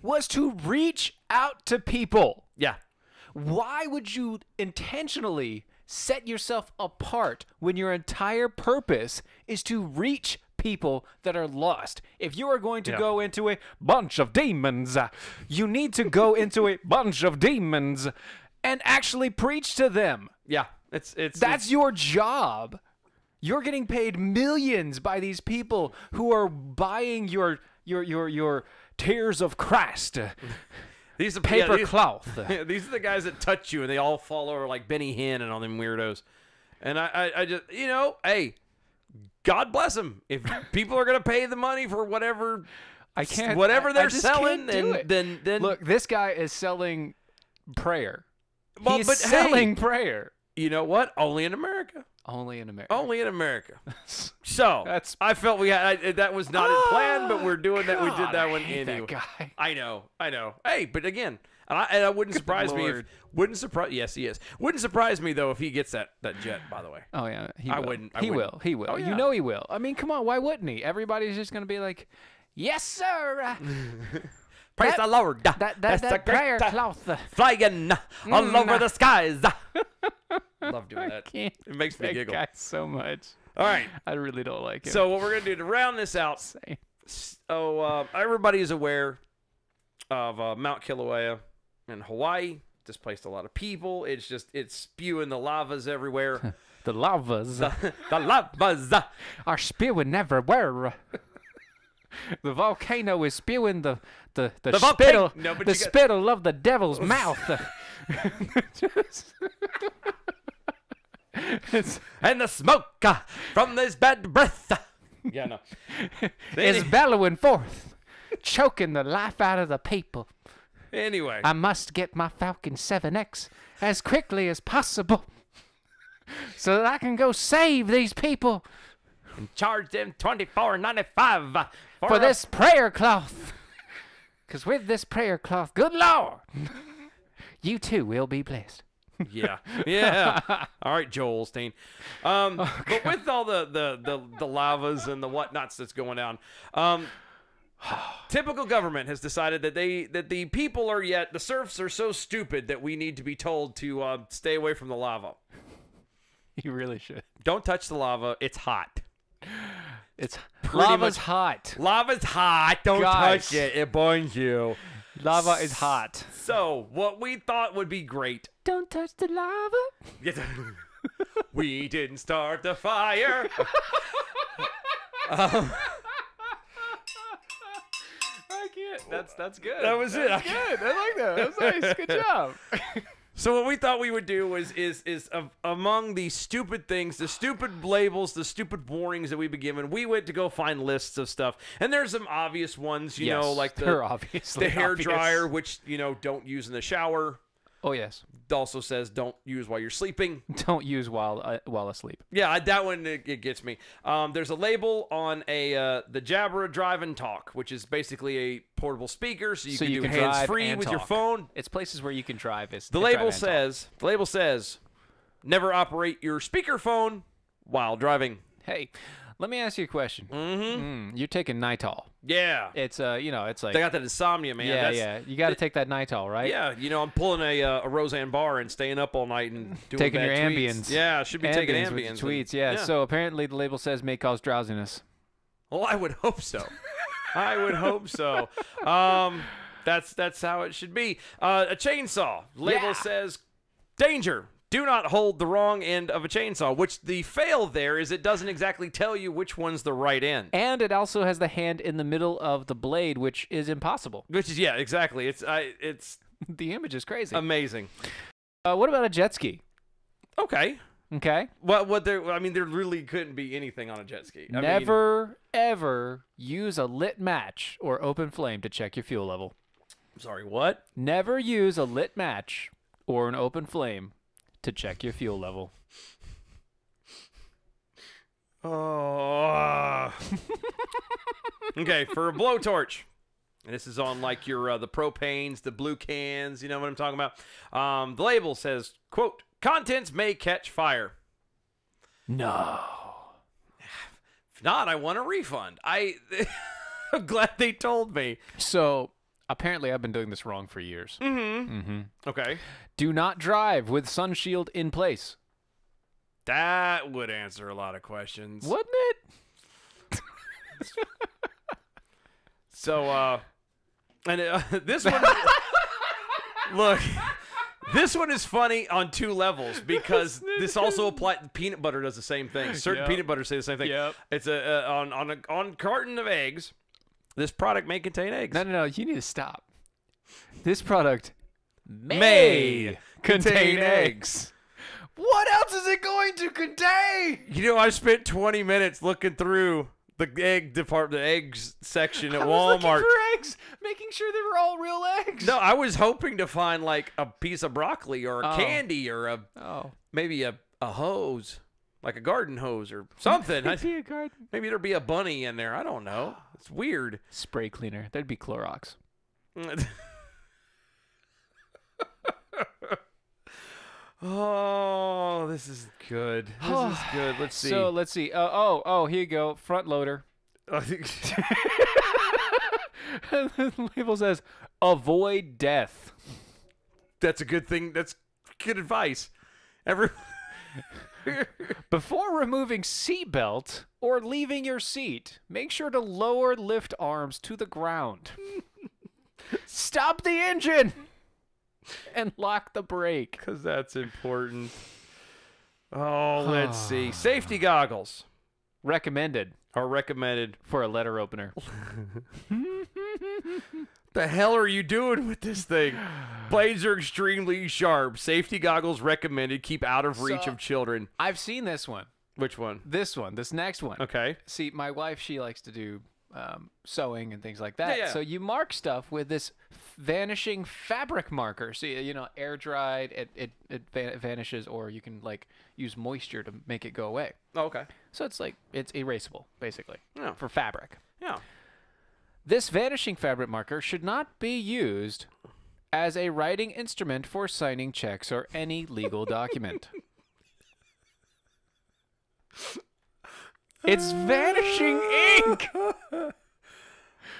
was to reach out to people. Yeah. Why would you intentionally set yourself apart when your entire purpose is to reach people that are lost? If you are going to go into a bunch of demons, you need to go into a bunch of demons and actually preach to them. Yeah. That's your job. You're getting paid millions by these people who are buying your tears of Christ. These are paper cloth. These are the guys that touch you and they all fall over like Benny Hinn and all them weirdos. And I just, hey, God bless them. If people are going to pay the money for whatever they're selling, then look, this guy is selling prayer. Well, He's selling prayer. You know what? Only in America. Only in America. Only in America. So I felt we had that was not in plan, but we're doing that. We did that one anyway. That guy. I know. Hey, but again, I wouldn't surprise me. Yes, he is. Wouldn't surprise me though if he gets that jet. By the way. Oh yeah, I wouldn't. He will. Oh, yeah. You know he will. I mean, come on. Why wouldn't he? Everybody's just gonna be like, yes, sir. Praise the Lord. That prayer cloth flying all over the skies. Love doing that. It makes me giggle. Guy so much. All right. I really don't like him. So what we're going to do to round this out. So everybody is aware of Mount Kilauea in Hawaii. Displaced a lot of people. It's spewing the lavas everywhere. The lavas. The lavas are spewing everywhere. The volcano is spewing the spittle, spittle of the devil's mouth. And the smoke from this bad breath. Yeah, no. Is bellowing forth, choking the life out of the people. Anyway. I must get my Falcon 7X as quickly as possible so that I can go save these people. And charge them $24.95 for this prayer cloth. Because with this prayer cloth, good Lord, you too will be blessed. Yeah. All right, Joel Osteen. But with all the lavas and the whatnots that's going on, typical government has decided that the people the serfs are so stupid that we need to be told to stay away from the lava. You really should. Don't touch the lava. It's hot. Lava's hot. Lava's hot. Don't touch it. It burns you. Lava is hot. So, what we thought would be great. Don't touch the lava. We didn't start the fire. I can't. That's good. That was it. That's good. I like that. That was nice. Good job. So what we thought we would do is among the stupid things, the stupid labels, the stupid warnings that we've been given, we went to go find lists of stuff. And there's some obvious ones, you know, like the hair dryer, which, don't use in the shower. Oh, yes. It also says don't use while you're sleeping. Don't use while asleep. Yeah, that one, it gets me. There's a label on the Jabra Drive and Talk, which is basically a portable speaker, so you can do hands-free with your phone. It's places where you can drive. The label says, never operate your speakerphone while driving. Hey, let me ask you a question. You're taking Nitol. Yeah. It's it's like they got that insomnia, man. Yeah. You got to take that Nitol, right? Yeah. I'm pulling a Roseanne bar and staying up all night and doing taking your tweets. Ambience. Yeah, should be taking Ambience. Tweets. Yeah. So apparently the label says may cause drowsiness. Well, I would hope so. That's how it should be. A chainsaw label says danger. Do not hold the wrong end of a chainsaw, which the fail there is it doesn't exactly tell you which one's the right end. And it also has the hand in the middle of the blade, which is impossible. Which is, yeah, exactly. It's The image is crazy. amazing. What about a jet ski? Okay. Okay. There really couldn't be anything on a jet ski. Never, ever use a lit match or open flame to check your fuel level. Sorry, what? Never use a lit match or an open flame to check your fuel level. Oh. Okay, for a blowtorch. And this is on like your the propanes, the blue cans, you know what I'm talking about. The label says, quote, contents may catch fire. No. If not, I want a refund. I'm glad they told me. So, apparently I've been doing this wrong for years. Okay. Do not drive with sun shield in place. That would answer a lot of questions. Wouldn't it? So, this one, look, this one is funny on two levels because this also applies. Peanut butter does the same thing. Certain peanut butter say the same thing. Yep. It's on carton of eggs. This product may contain eggs. No. You need to stop. This product may contain eggs. What else is it going to contain? You know, I spent 20 minutes looking through the egg department, the eggs section at Walmart. Looking for eggs, making sure they were all real eggs. No, I was hoping to find like a piece of broccoli or a candy or maybe a hose, like a garden hose or something. Maybe a garden. Maybe there'd be a bunny in there. I don't know. It's weird. Spray cleaner. That'd be Clorox. Oh, this is good. This is good. Let's see. So let's see. Here you go. Front loader. The label says, avoid death. That's a good thing. That's good advice. Before removing seatbelt or leaving your seat, make sure to lower lift arms to the ground. Stop the engine and lock the brake. Because that's important. Oh, let's see. Safety goggles. Recommended. Are recommended. For a letter opener. The hell are you doing with this thing? Blades are extremely sharp. Safety goggles recommended. Keep out of reach of children. I've seen this one. Which one? This one. This next one. Okay. See, my wife, she likes to do sewing and things like that. Yeah. So you mark stuff with this vanishing fabric marker. So, air dried, it vanishes, or you can like use moisture to make it go away. Oh, okay. So it's erasable, basically, Yeah. for fabric. Yeah. This vanishing fabric marker should not be used as a writing instrument for signing checks or any legal document. It's vanishing ink!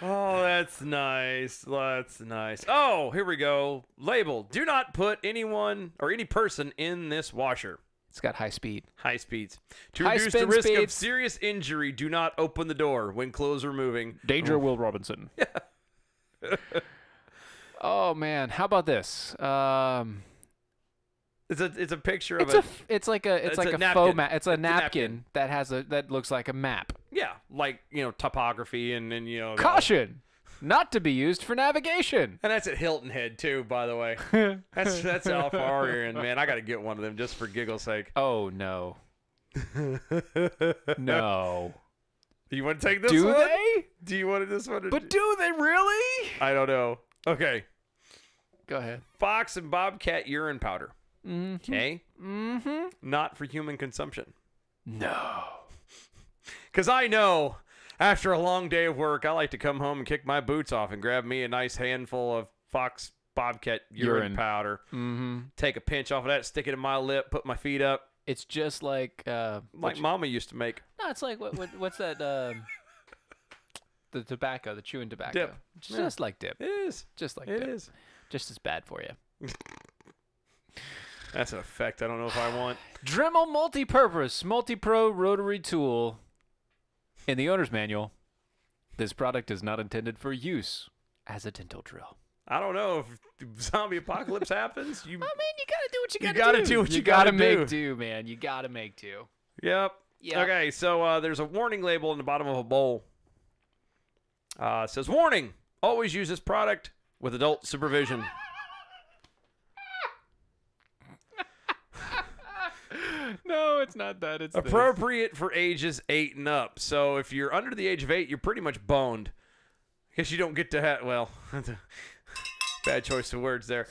Oh, that's nice. That's nice. Oh, here we go. Label. Do not put anyone or any person in this washer. It's got high speed. High speeds. To High reduce the spin risk of speeds. serious injury, do not open the door when clothes are moving. Danger, Will Robinson. Oh, man. How about this? It's a picture of It's like a napkin. faux map. It's a napkin. napkin that looks like a map. Yeah, like, topography and Caution! Not to be used for navigation. And that's at Hilton Head too, by the way. That's how far you're in, man. I got to get one of them just for giggle's sake. Oh no. No. Do you want to take this Do one? they? Do you want this one? But do they really? I don't know. Okay. Go ahead. Fox and bobcat urine powder. Mm-hmm. Okay. Mm-hmm. Not for human consumption. No. Because I know after a long day of work, I like to come home and kick my boots off and grab me a nice handful of Fox bobcat urine powder. Mm-hmm. Take a pinch off of that, stick it in my lip, put my feet up. It's just like Mama used to make. No, it's like what's that? The tobacco, the chewing tobacco. Dip. Just like dip. It is. Just like it dip. is. Just as bad for you. That's an effect I don't know if I want. Dremel Multi-Purpose Multi-Pro Rotary Tool. In the owner's manual, this product is not intended for use as a dental drill. I don't know if zombie apocalypse happens. You gotta do what you gotta gotta do. do. What you gotta do. make do, man. You gotta make do. Yep. Yep. Okay, so there's a warning label in the bottom of a bowl. It says, warning, always use this product with adult supervision. No, it's not that. It's appropriate for ages 8 and up. So if you're under the age of 8, you're pretty much boned. I guess you don't get to have, well, bad choice of words there.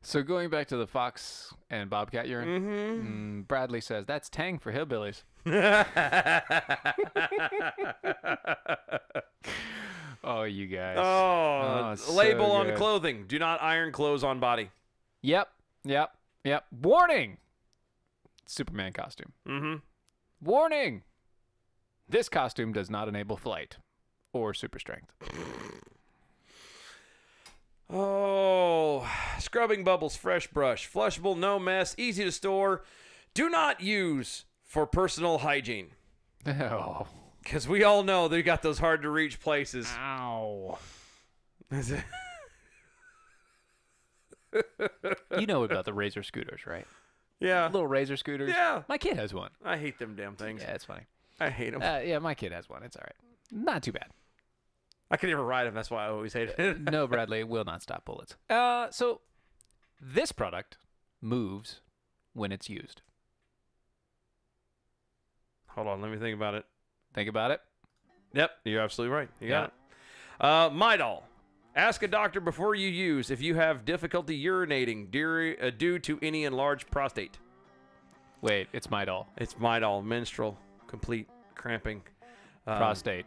So going back to the fox and bobcat urine, Bradley says, that's Tang for hillbillies. Oh, you guys. Oh, so label on good. clothing. Do not iron clothes on body. Yep. Warning! Superman costume. Warning! This costume does not enable flight or super strength. Oh, scrubbing bubbles, fresh brush, flushable, no mess, easy to store. Do not use for personal hygiene. Oh. Because we all know they got those hard to reach places. Ow. You know about the Razor scooters, right? Yeah. Little Razor scooters. Yeah. My kid has one. I hate them damn things. Yeah, it's funny. I hate them. Yeah, my kid has one. It's all right. Not too bad. I can never ride them. That's why I always hate it. No, Bradley, it will not stop bullets. So this product moves when it's used. Hold on. Let me think about it. Think about it. Yep. You're absolutely right. You got Yeah. it. Midol. Ask a doctor before you use if you have difficulty urinating due to any enlarged prostate. Wait, it's Midol. It's Midol. Menstrual. Complete cramping. Prostate.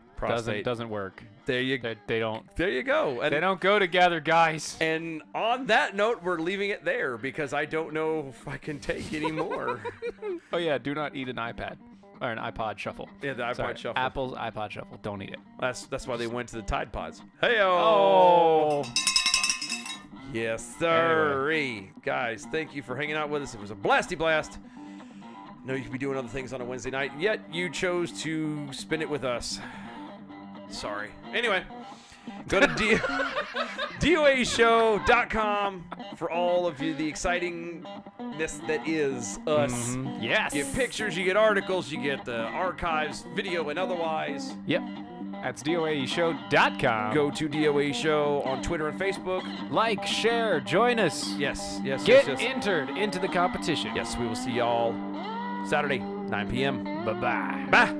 Doesn't work. There you They don't. There you go. And, They don't go together, guys. and on that note, we're leaving it there because I don't know if I can take any more. Oh yeah, do not eat an iPad or an iPod Shuffle. Yeah, the iPod Sorry, Shuffle. Apple's iPod Shuffle. Don't eat it. That's why they went to the Tide Pods. Hey-o! Oh. Yes, sir. Guys, thank you for hanging out with us. It was a blasty blast. I know you could be doing other things on a Wednesday night, yet you chose to spend it with us. Sorry. Anyway, go to DOAshow.com for all of you, the excitingness that is us. Yes. You get pictures, you get articles, you get the archives, video and otherwise. Yep. That's DOAshow.com. Go to DOA Show on Twitter and Facebook. Like, share, join us. Yes. Get entered into the competition. Yes, we will see y'all Saturday, 9 p.m. Bye-bye. Bye.